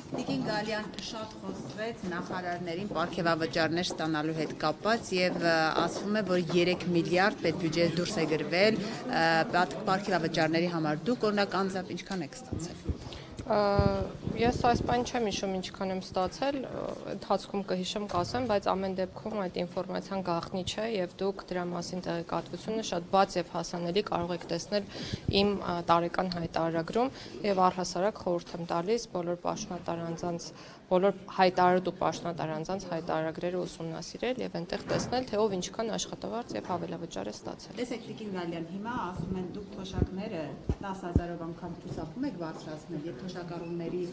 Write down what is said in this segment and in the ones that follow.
Տիկին Գալյան շատ խոսվեց նախարարներին պարգևավճարներ ստանալու հետ կապված եւ ասվում է, որ 3 միլիարդ պետբյուջեից դուրս է գրվել պարգևավճարների համար։ Դուք օրինակ անձամբ ինչքան եք ստացել։ Ես այս բան չեմ հիշում ինչքան եմ ստացել, ընթացքում կհիշեմ կասեմ, բայց ամեն դեպքում այդ ինֆորմացիան գաղտնի չէ եւ դուք դրա մասին տեղեկատվությունը շատ բաց եւ հասանելի կարող եք տեսնել իմ տարեկան հայտարարագրում եւ առհասարակ խորհուրդ եմ տալիս բոլոր պաշտոնատար անձանց բոլոր հայտարարու պաշտոնատար անձանց հայտարարագրերը ուսումնասիրել եւ այնտեղ տեսնել թե ով ինչքան աշխատավարձ եւ հավելավճար է ստացել։ Տեսեք Տիկին Գալյան, հիմա ասում են դուք թոշակները 10,000-ով անգամ ցուցակում եք բարձրացնել եւ թոշակառուների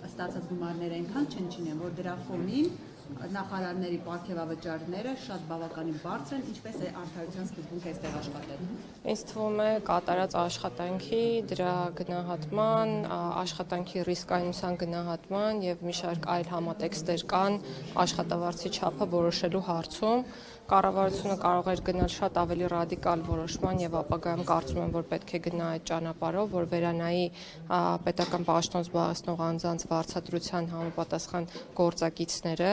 ստացած գումարները այնքան չնչին, որ դրա ֆոնին նախարարների պարգևավճարները շատ բավականին բարձր են, ինչպես է արդարության սկզբունքը այստեղ աշխատել։ Ինձ թվում է կատարած աշխատանքի, դրա գնահատման, աշխատանքի ռիսկայնության գնահատման եւ մի շարք այլ համատեքստեր կան աշխատավարձի չափը որոշելու հարցում։ Կառավարությունը կարող էր գնալ շատ ավելի ռադիկալ որոշման եւ ապագայում կարծում եմ, որ պետք է գնա այդ ճանապարհով, որ վերանայի պետական պաշտոն զբաղեցնող անձանց վարձատրության համապատասխան գործակիցները,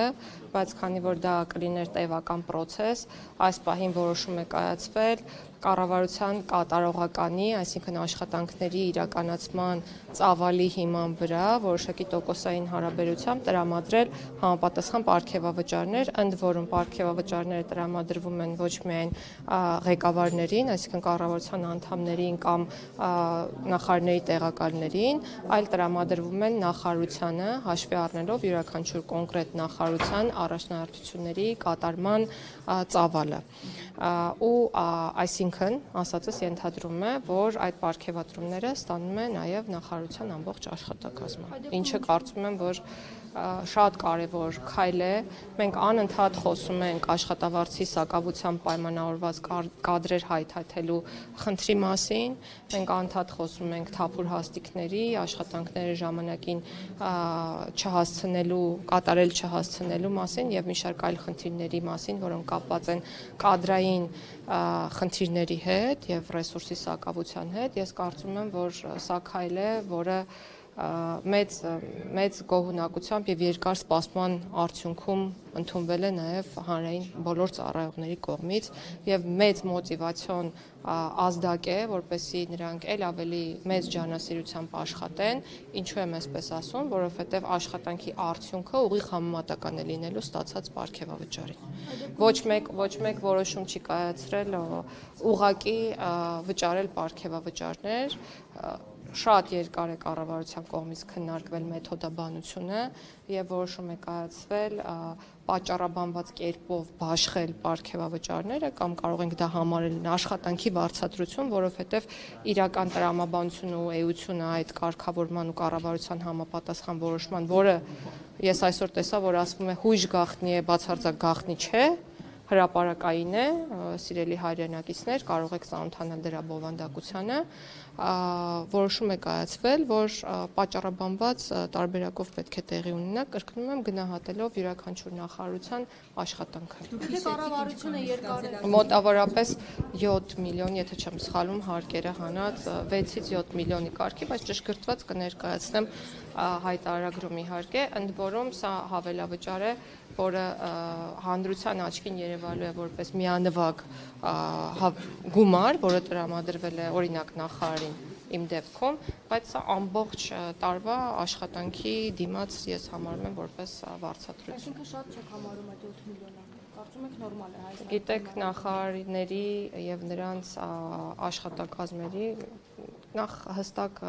բայց քանի որ դա կլիներ տևական process, այս պահին որոշում է կայացվել կառավարության կատարողականի, այսինքն աշխատանքների իրականացման ծավալի հիման վրա որոշակի տոկոսային հարաբերությամբ տրամադրել համապատասխան պարգևավճարներ, ընդ որում պարգևավճարները տրամադրվում են ոչ միայն ղեկավարներին, այսինքն կառավարության անդամներին կամ նախարարների տեղակալներին, այլ տրամադրվում են նախարարությանը, հաշվի առնելով յուրաքանչյուր կոնկրետ նախարարության առաջնահերթությունների կատարման ծավալը։ Ու այսինքն ասածս ենթադրում է, որ այդ պարգևատրումները ստանում է նաև նախարարության ամբողջ աշխատակազմը, ինչը կարծում եմ, որ շատ կարևոր քայլ է։ Մենք անընդհատ խոսում ենք աշխատավարձի սակավությամբ պայմանավորված կադրեր հայթայթելու խնդրի մասին, մենք անընդհատ խոսում ենք թափուր հաստիկների, աշխատանքները ժամանակին կատարել չհասցնելու մասին եւ մի շարք այլ խնդիրների մասին, որոնք կապված են կադրային խնդիրների հետ եւ ռեսուրսի սակավության հետ։ Ես կարծում եմ, որ սա քայլ է, որը մեծ գոհունակությամբ եւ երկար սպասման արդյունքում ընդունվել է նաեւ հանրային բոլոր ծառայողների կողմից եւ մեծ մոտիվացիոն ազդակ է, որպեսզի նրանք ել ավելի մեծ ջանասիրությամբ աշխատեն, ինչու եմ այսպես ասում, որովհետեւ աշխատանքի արդյունքը ուղիղ համեմատական է լինելու ստացած պարգևավճարին։ Ոչ մեկ որոշում չի կայացրել ուղղակի վճարել պարգևավճարներ, շատ երկար է կառավարության կողմից քննարկվել մեթոդաբանությունը եւ որոշում է կայացվել պատճառաբանված կերպով բաշխել պարգևավճարները կամ կարող ենք դա համարել աշխատանքի վարձատրություն, որովհետեւ իրական տրամաբանությունը ու էությունը այդ կարգավորման ու կառավարության համապատասխան որոշման, որը ես այսօր տեսա, որ ասվում է հույժ գաղտնի է, բացարձակ գաղտնի չէ, հրապարակային է, սիրելի հայրենակիցներ, կարող եք ծանոթանալ դրա բովանդակությանը, որոշում է կայացվել, որ պատճառաբանված տարբերակով պետք է տեղի ունենա, կրկնում եմ, գնահատելով յուրաքանչյուր նախարարության աշխատանքը։ Դե կառավարությունը երկար է Մոտավորապես 7 միլիոն, եթե չեմ սխալվում, հարկերը հանած 6-ից 7 միլիոնի կարգի, բայց ճշգրտված կներկայացնեմ հայտարարագրում իհարկե, ընդ որում սա հավելավճար է, որը հանրության աչքին երևալու է որպես միանվագ գումար, որը տրամադրվել է օրինակ նախարարին իմ դեպքում, բայց սա ամբողջ տարվա աշխատանքի դիմաց ես համարում եմ որպես վարձատրություն։ Այսինքն շատ չեք համարում այդ 7 միլիոնը, կարծում եք նորմալ է հայ։ Գիտեք, նախարարների եւ նրանց աշխատակազմերի նախ հստակ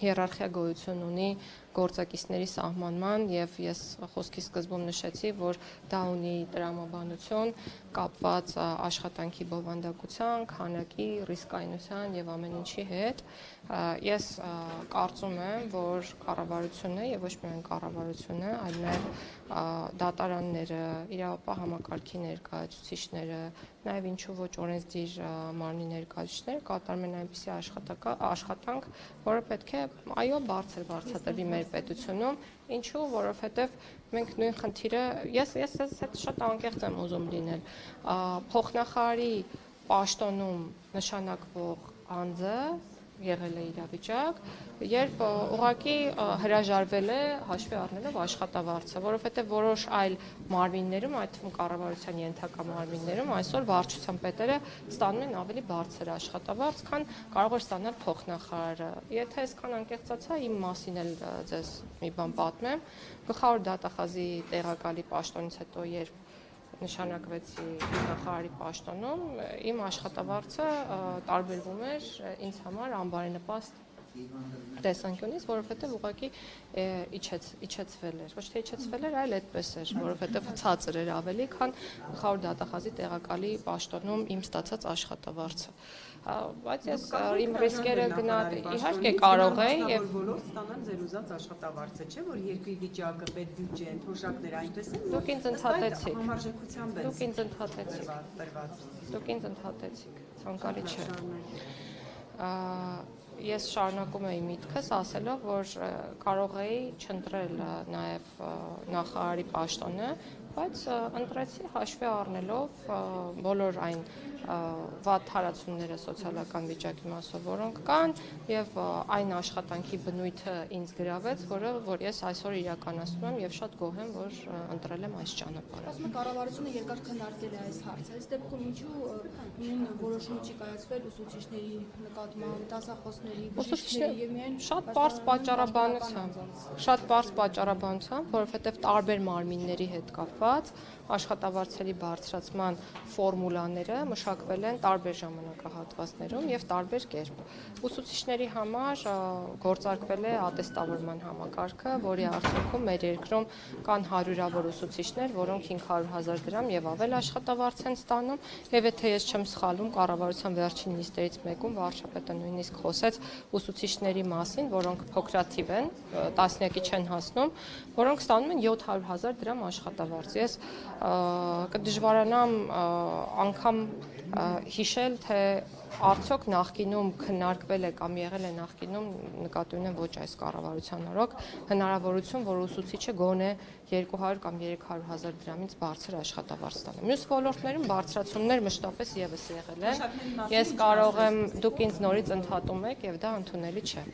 հիերարխիա գոյություն ունի գործակիցների սահմանման եւ ես խոսքի սկզբում նշեցի, որ դա ունի տրամաբանություն կապված աշխատանքի բովանդակության, քանակի, ռիսկայնության եւ ամեն ինչի հետ։ Ես կարծում եմ, որ կառավարությունը եւ ոչ միայն կառավարությունը, այլ նաեւ դատարանները, իրավապահ համակարգի ներկայացուցիչները, նաեւ ինչու ոչ օրենսդիր մարմնի ներկայացուցիչները կատարում են այնպիսի աշխատանք, որը պետք է այո բարձր վարձատրվի մեր պետությունում, ինչու, որովհետեւ մենք նույն խնդիրը ես հետ շատ անկեղծ եմ ուզում լինել, փոխնախարարի պաշտոնում նշանակվող անձը եղել է իրավիճակ, երբ ուղղակի հրաժարվել է հաշվի առնելով աշխատավարձը, որովհետև որոշ այլ մարմիններում, այդ թվում կառավարության ենթակա մարմիններում այսօր վարչության պետերը ստանում են ավելի բարձր աշխատավարձ, քան կարող էր ստանալ փոխնախարարը։ Եթե այսքան անկեղծացա, իմ մասին էլ ձեզ մի բան պատմեմ, գլխավոր դատախազի տեղակալի պաշտոնից հետո, երբ նշանակվեցի նախարարի պաշտոնում, իմ աշխատավարձը տարբերվում էր ինձ համար անբարենպաստ տեսանկյունից, որովհետև ուղղակի իջեցվել էր, ոչ թե իջեցվել էր, այլ այդպես էր, որովհետև ցածր էր ավելի, քան գլխավոր դատախազի տեղակալի պաշտոնում իմ ստացած աշխատավարձը։ Բայց ես իմ ռիսկերը իհարկե կարող էի եւ բոլոր ստանան ձեր ուզած աշխատավարձը, չէ՞ որ երկրի վիճակը, պետբյուջեն, թոշակները այնպես են։ Դուք ինձ ընդհատեցիք։ Համարժեքությամբ են։ Դուք ինձ ընդհատեցիք։ տրված։ Դուք ինձ ընդհատեցիք։ Ցանկալի չէ։ Ես շարունակում էի միտքս ասելով, որ կարող էի չընտրել նաև նախարարի պաշտոնը, բայց ընտրեցի հաշվի առնելով բոլոր այն վատ հարացումները սոցիալական վիճակի մասով, որոնք կան, եւ այն աշխատանքի բնույթը ինձ գրավեց, որ ես այսօր իրականացնում եմ եւ շատ գոհ եմ, որ ընտրել եմ այս ճանապարհը։ Ասում եք կառավարությունը երկար քննարկել է այս հարցը։ Այս դեպքում ինչու նույն որոշում չի կայացվել ուսուցիչների նկատմամբ, դասախոսների, բժիշկների եւ միայն շատ պարզ պատճառաբանությամբ, որովհետեւ տարբեր մարմինների հետ կապված աշխատավարձերի բարձրացման ֆորմուլաները մշակվել են տարբեր ժամանակահատվածներում եւ տարբեր կերպ։ Ուսուցիչների համար գործարկվել է ատեստավորման համակարգը, որի արդյունքում մեր երկրում կան հարյուրավոր ուսուցիչներ, որոնք 500,000 դրամ եւ ավել աշխատավարձ են ստանում, եւ եթե ես չեմ սխալվում, կառավարության վերջին նիստերից մեկում վարչապետը նույնիսկ խոսեց ուսուցիչների մասին, որոնք փոքրաթիվ են, տասնյակի չեն հասնում, որոնք ստանում են 700,000 դրամ աշխատավարձ։ Ես կդժվարանամ անգամ հիշել, թե արդյոք նախկինում քննարկվել է կամ եղել է նախկինում նկատի ունեմ ոչ այս կառավարության օրոք հնարավորություն, որ ուսուցիչը գոնե 200 կամ 300,000 դրամից բարձր աշխատավարձ ստանա։ Մյուս ոլորտներում բարձրացումներ մշտապես եւս եղել են։ Ես կարող եմ, դուք ինձ նորից ընդհատում եք եւ դա ընդունելի չէ։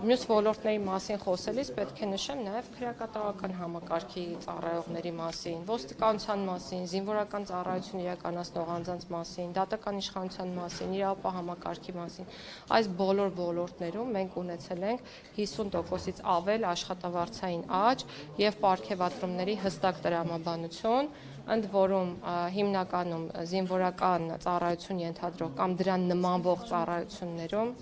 Մյուս ոլորտների մասին խոսելիս պետք է նշեմ նաեւ քրեակատարական համակարգի ծառայողների մասին, ոստիկանության մասին, զինվորական ծառայություն իրականացնող անձանց մասին, դատական իշխանության մասին, իրավապահ համակարգի մասին։ Այս բոլոր ոլորտներում մենք ունեցել ենք 50%-ից ավել աշխատավարձային աճ եւ պարգևատրումների հստակ տրամաբանություն, ընդ որում հիմնականում զինվորական ծառայություն ենթադրող կամ դրան նմանվող ծառայություններում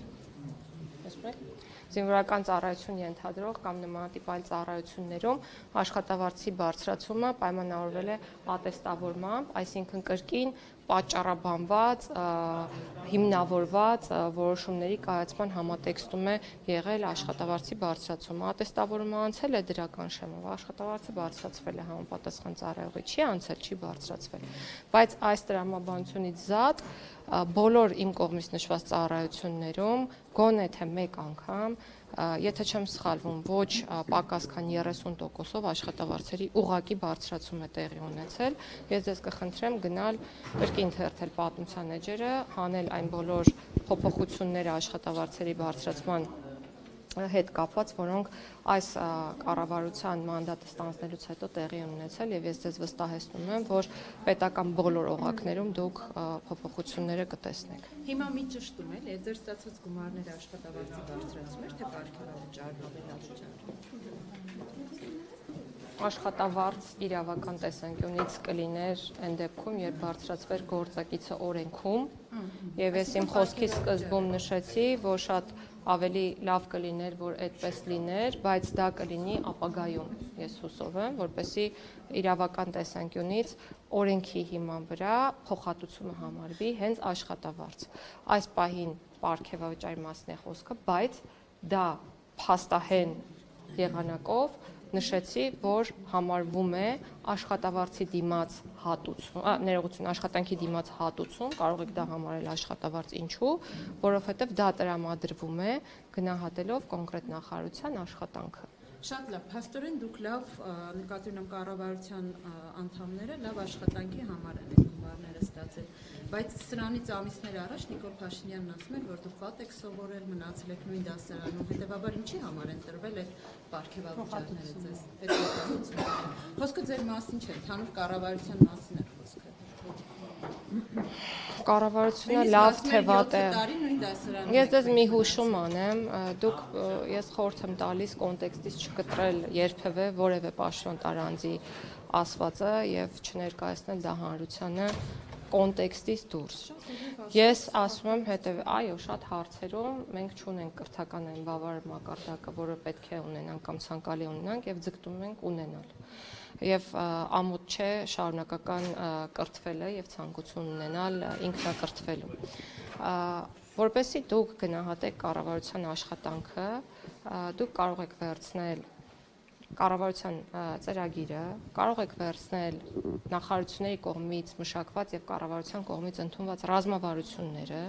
զինվորական ծառայություն ենթադրող կամ նմանատիպ այլ ծառայություններում աշխատավարձի բարձրացումը պայմանավորվել է ատեստավորմամբ, այսինքն կրկին պատճառաբանված, հիմնավորված որոշումների կայացման համատեքստում է եղել աշխատավարձի բարձրացումը։ Ատեստավորումը անցել է դրական շեմով, աշխատավարձը բարձրացվել է համապատասխան ծառայողի, չի անցել, չի բարձրացվել։ Բայց այս տրամաբանությունից զատ բոլոր իմ կողմից նշված ծառայություններում գոնե թե մեկ անգամ, եթե չեմ սխալվում, ոչ պակաս քան 30%-ով աշխատավարձերի ուղղակի բարձրացում է տեղի ունեցել։ Ես ձեզ կխնդրեմ գնալ կրկին թերթել պատմության էջերը, հանել այն բոլոր փոփոխությունները աշխատավարձերի բարձրացման հետ կապված, որոնք այս կառավարության մանդատը ստանձնելուց հետո տեղի են ունեցել, եւ ես ձեզ վստահեցնում եմ, որ պետական բոլոր օղակներում դուք փոփոխությունները կտեսնեք։ Հիմա մի ճշտում էլ, ձեր ստացած գումարները աշխատավարձի բարձրացում էր, թե պարգևավճար, ավելացում։ Աշխատավարձ իրավական տեսանկյունից կլիներ այն դեպքում, երբ բարձրացվեր գործակիցը օրենքում, եւ ես իմ խոսքի սկզբում նշեցի, որ շատ ավելի լավ կլիներ, որ այդպես լիներ, բայց դա կլինի ապագայում, ես հուսով եմ, որպեսզի իրավական տեսանկյունից օրենքի հիման վրա փոխհատուցումը համարվի հենց աշխատավարձ։ Այս պահին պարգևավճարի մասն է խոսքը, բայց դա փաստահեն եղանակով նշեցի, որ համարվում է աշխատավարձի դիմաց հատուցում, ներողություն, աշխատանքի դիմաց հատուցում, կարող եք դա համարել աշխատավարձ, ինչու, որովհետև դա տրամադրվում է գնահատելով կոնկրետ նախարարության աշխատանքը։ Շատ լավ, փաստորեն դուք լավ նկատի ունեմ կառավարության անդամները լավ աշխատանքի համար են ղեկավարները ստացել, բայց սրանից ամիսներ առաջ Նիկոլ Փաշինյանն ասում էր, որ դուք վատ եք սովորել, մնացել եք նույն դասարանում, հետևաբար ինչի համար են տրվել այդ պարգևավճարները ձեզ, այդ փոխհատուցումները։ Խոսքը ձեր մասին չէ, ընդհանուր կառավարության մասին է խոսքը։ Կառավարությունը լավ թե վատ է։ Ես ձեզ մի հուշում անեմ, ես խորհուրդ եմ տալիս կոնտեքստից չկտրել երբևէ որևէ պաշտոնտար անձի ասվածը եւ չներկայացնել դա հանրությանը կոնտեքստից դուրս։ Ես ասում եմ այո, շատ հարցերում մենք չունենք կրթական այն բավարար մակարդակը, որը պետք է ունենանք կամ ցանկալի ունենանք եւ ձգտում ենք ունենալ։ Եվ ամոթ չէ շարունակական կրթվելը եւ ցանկություն ունենալ ինքնակրթվելու։ Որպեսզի դուք գնահատեք կառավարության աշխատանքը, դուք կարող եք վերցնել կառավարության ծրագիրը, կարող եք վերցնել նախարարությունների կողմից մշակված եւ կառավարության կողմից ընդունված ռազմավարությունները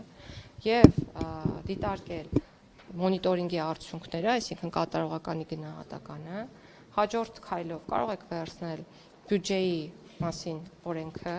եւ դիտարկել մոնիտորինգի արդյունքները, այսինքն կատարողականի գնահատականը, հաջորդ քայլով կարող եք վերցնել բյուջեի մասին օրենքը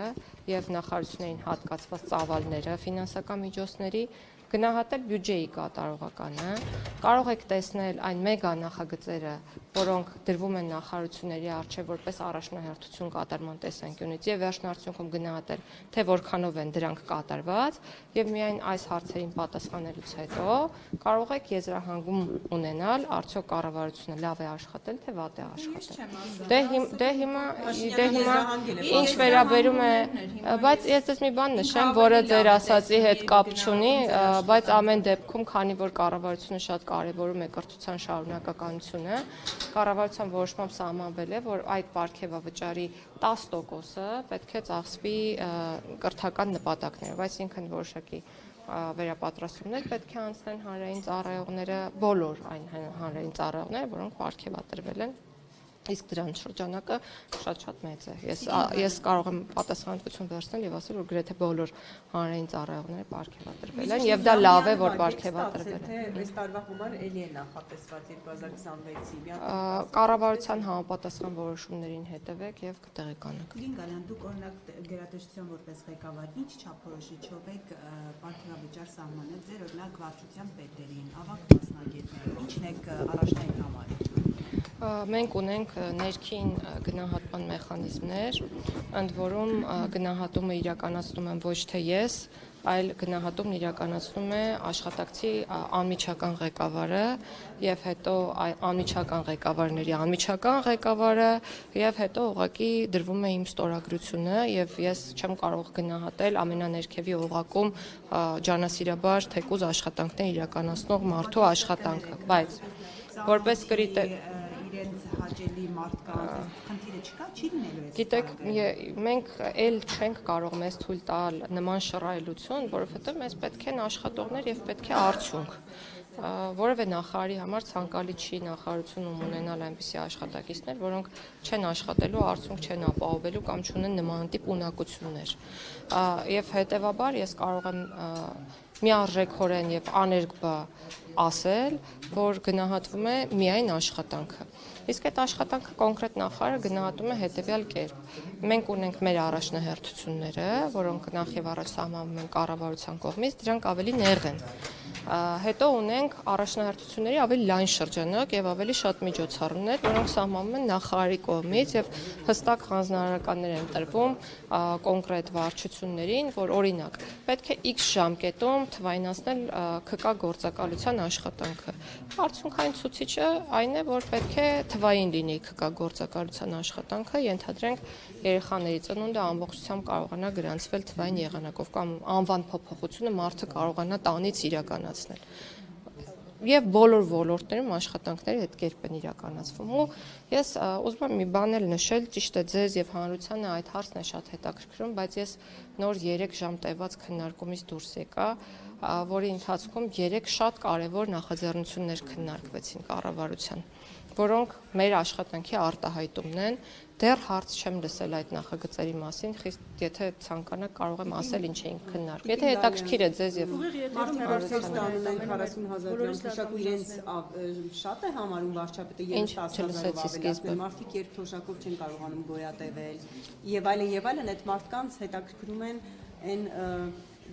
եւ նախարարություններին հատկացված ծավալները ֆինանսական միջոցների, գնահատել բյուջեի կատարողականը, կարող եք տեսնել այն մեգա նախագծերը, որոնք դրվում են նախարարությունների առջև որպես առաջնահերթություն կատարման տեսանկյունից եւ վերջնարդյունքում գնահատել, թե որքանով են դրանք կատարված եւ միայն այս հարցերին պատասխանելուց հետո կարող եք եզրահանգում ունենալ, արդյոք կառավարությունը լավ է աշխատել, թե վատ է աշխատել։ Դե հիմա ինչ վերաբերում է, բայց ես ձեզ մի բան նշեմ, որը ձեր ասածի հետ կապ չունի, բայց ամեն դեպքում, քանի որ կառավարությունը շատ կարևորում է կրթության շարունակականությունը, կառավարության որոշմամբ սահմանվել է, որ այդ պարգևավճարի 10%-ը պետք է ծախսվի կրթական նպատակներով, այսինքն որոշակի վերապատրաստումներ պետք է անցնեն հանրային ծառայողները, բոլոր այն հանրային ծառայողները, որոնք պարգևատրվել են, իսկ դրանց շրջանակը շատ մեծ է։ Ես կարող եմ պատասխանատվություն վերցնել եւ ասել, որ գրեթե բոլոր հանրային ծառայողները պարգևատրվել են եւ դա լավ է, որ պարգևատրվել են։ Այս տարվա համար էլի է նախատեսված 2026-ի։ Կառավարության համապատասխան որոշումներին հետևեք եւ կտեղեկանաք։ Գալյան, դուք օրինակ գերատեսչության որպես ղեկավար ինչ չափորոշիչով եք պարգևավճար սահմանել ձեր օրինակ վարչության պետերին, ավագ մասնագետներին, ինչն եք առաջնային համարել։ Մենք ունենք ներքին գնահատման մեխանիզմներ, ընդ որում գնահատումը իրականացնում եմ ոչ թե ես, այլ գնահատումն իրականացնում է աշխատակցի անմիջական ղեկավարը եւ հետո անմիջական ղեկավարների անմիջական ղեկավարը եւ հետո ուղղակի դրվում է իմ ստորագրությունը եւ ես չեմ կարող գնահատել ամենաներքևի օղակում ջանասիրաբար թեկուզ աշխատանքներ իրականացնող մարդու աշխատանքը, բայց որպես իրենց հաճելի մարդկանց խնդիրը չկա, չի լինելու այս։ Գիտեք, մենք էլ չենք կարող մեզ թույլ տալ նման շռայլություն, որովհետև մեզ պետք են աշխատողներ եւ պետք է արդյունք։ Որևէ նախարարի համար ցանկալի չի նախարարությունում ունենալ այնպիսի աշխատակիցներ, որոնք չեն աշխատելու, արդյունք չեն ապահովելու կամ չունեն նմանատիպ ունակություններ։ Եվ հետեւաբար ես կարող եմ միարժեքորեն եւ աներկբա ասել, որ գնահատվում է միայն աշխատանքը։ Իսկ այդ աշխատանքը կոնկրետ նախարարը գնահատում է հետևյալ կերպ։ Մենք ունենք մեր առաջնահերթությունները, որոնք նախ եւ առաջ սահմանվում են կառավարության կողմից, դրանք ավելի նեղ են։ Հետո ունենք առաջնահերթությունների ավելի լայն շրջանակ եւ ավելի շատ միջոցառումներ, որոնք սահմանվում են նախարարի կողմից եւ հստակ հանձնարարականներ են տրվում կոնկրետ վարչություններին, որ օրինակ պետք է X ժամկետում թվայնացնել ՔԿ գործակալության աշխատանքը։ Արդյունքային ցուցիչը այն է, որ պետք է թվային լինի ՔԿ գործակալության աշխատանքը, ենթադրենք երեխաների ծնունդը ամբողջությամբ կարողանա գրանցվել թվային եղանակով կամ անվան փոփոխությունը մարդը կարողանա տանից իրականացնել։ Եվ բոլոր ոլորտներում աշխատանքները այդ կերպ են իրականացվում։ Ու ես ուզում եմ մի բան էլ նշել, ճիշտ է ձեզ եւ հանրությանը այդ հարցն է շատ հետաքրքրում, բայց ես նոր 3 ժամ տևած քննարկումից դուրս եկա, որի ընթացքում 3 շատ կարևոր նախաձեռնություններ քննարկվեցին կառավարության որոնք մեր աշխատանքի արտահայտումն են, դեռ հարց չեմ լսել այդ նախագծերի մասին, խիստ եթե ցանկանաք կարող եմ ասել ինչ էինք քննարկում։ Եթե հետաքրքիր է ձեզ եւ Մարդիկ որտեղ ստանում են 40,000 դրամ թոշակ ու իրենց շատ է համարում վարչապետը 10,000-ով ավելացնել։ Մարդիկ երբ թոշակով չեն կարողանում գոյատևել եւ այլն, այդ մարդկանց հետաքրքրում են այն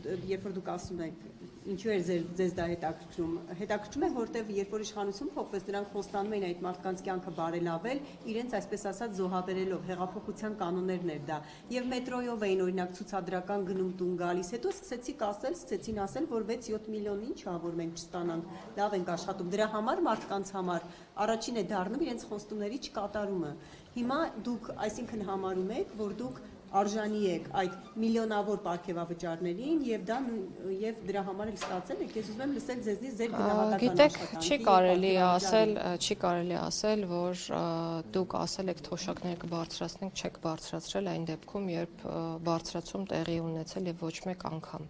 երբ որ դուք ասում եք ինչու է ձեզ դա հետաքրքրում է, որտեվ երբ որ իշխանություն փոխվեց, նրանք խոստանում էին այդ մարդկանց կյանքը բարելավել, իրենց այսպես ասած զոհաբերելով, հեղափոխության կանոններն էր դա։ Եվ մետրոյով էին օրինակ ցուցադրական գնում տուն գալիս, հետո սկսեցին ասել, որ 6-7 միլիոն ինչ ա, որ մենք չստանանք, լավ ենք աշխատում։ Դրա համար մարդկանց համար առաջին է դառնում իրենց խոստումների չկատարումը։ Հիմա դուք այսինքն համարում եք, որ դուք արժանի եք այդ միլիոնավոր պարգևավճարներին եւ դրա համար էլ ստացել եք։ Ես ուզում եմ լսել ձեզնից ձեր գնահատական աշխատանքի։ Չի կարելի ասել, որ դուք ասել եք թոշակները կբարձրացնենք, չեք բարձրացրել այն դեպքում, երբ բարձրացում տեղի ունեցել եւ ոչ մեկ անգամ։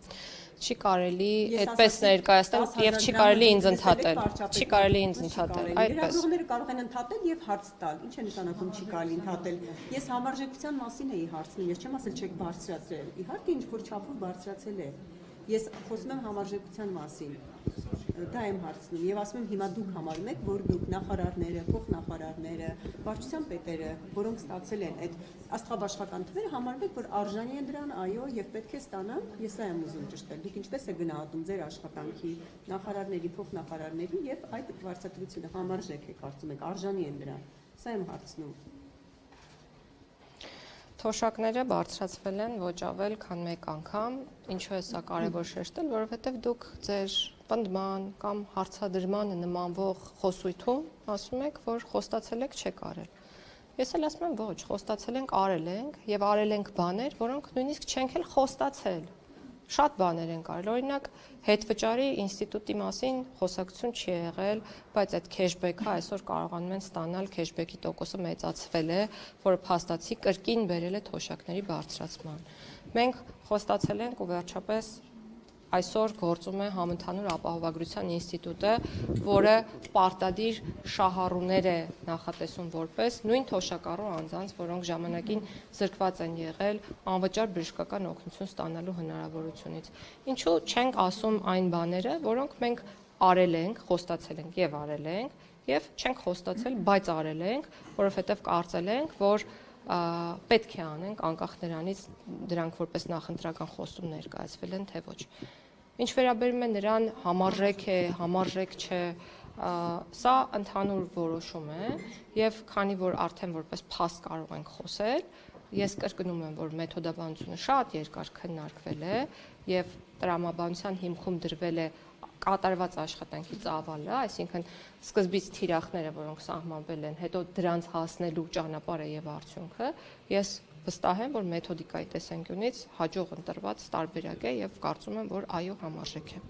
Չի կարելի այդպես ներկայացնել եւ չի կարելի ինձ ընդհատել։ Չի կարելի ինձ ընդհատել այդպես։ Լրագրողները կարող են ընդհատել եւ հարց տալ։ Ինչ է նշանակում չի կարելի ընդհատել։ Ես համարժեքության մասին էի հարցնում, ես չեմ ասել չեք բարձրացրել։ Իհարկե ինչ որ չափով բարձրացել է։ Ես խոսում եմ համարժեքության մասին։ Դա եմ հարցնում եւ ասում եմ հիմա դուք համարում եք, որ դուք նախարարները, փոխնախարարները, վարչության պետերը, որոնք ստացել են այդ աստղաբաշխական թվերը, համարում եք, որ արժանի են դրան, այո, եւ պետք է ստանան։ Ես դա եմ ուզում ճշտել։ Դուք ինչպես եք գնահատում ձեր աշխատանքի, նախարարների, փոխնախարարների եւ այդ վարձատրությունը համարժեք է կարծում եք, արժանի են դրան։ Սա եմ հարցնում։ Թոշակները բարձրացվել են ոչ ավել, քան մեկ անգամ։ Ինչու է սա կարևոր շեշտել, որովհետև դուք ձեր պնդման կամ հարցադրմանը նմանվող խոսույթում ասում եք, որ խոստացել եք չեք արել։ Ես էլ ասում եմ ոչ, խոստացել ենք, արել ենք եւ արել ենք բաներ, որոնք նույնիսկ չենք էլ խոստացել։ Շատ բաներ են կարել, օրինակ հետվճարի ինստիտուտի մասին խոսակցություն չի եղել, բայց այդ քեշբեքը այսօր կարողանում են ստանալ, քեշբեքի տոկոսը մեծացվել է, որը փաստացի կրկին բերել է թոշակների բարձրացման։ Մենք խոստացել ենք ու վերջապես այսօր գործում է Համընդհանուր ապահովագրության ինստիտուտը, որը պարտադիր շահառուներ է նախատեսում որպես նույն թոշակառու անձանց, որոնք ժամանակին զրկված են եղել անվճար բժշկական օգնություն ստանալու հնարավորությունից։ Ինչու չենք ասում այն բաները, որոնք մենք արել ենք, խոստացել ենք եւ արել ենք, եւ չենք խոստացել, բայց արել ենք, որովհետեւ կարծել ենք, որ պետք է անենք անկախ նրանից դրանք որպես նախընտրական խոստում ներկայացվել են թե ոչ։ Ինչ վերաբերում է նրան համարժեք է, համարժեք չէ, սա ընդհանուր որոշում է եւ քանի որ արդեն որպես փաստ կարող ենք խոսել, ես կրկնում եմ, որ մեթոդաբանությունը շատ երկար քննարկվել է եւ տրամաբանության հիմքում դրվել է կատարված աշխատանքի ծավալը, այսինքն սկզբից թիրախները, որոնք սահմանվել են, հետո դրանց հասնելու ճանապարհը եւ արդյունքը, ես վստահ եմ, որ մեթոդիկայի տեսանկյունից հաջող ընտրված տարբերակ է եւ կարծում եմ, որ այո համարժեք է։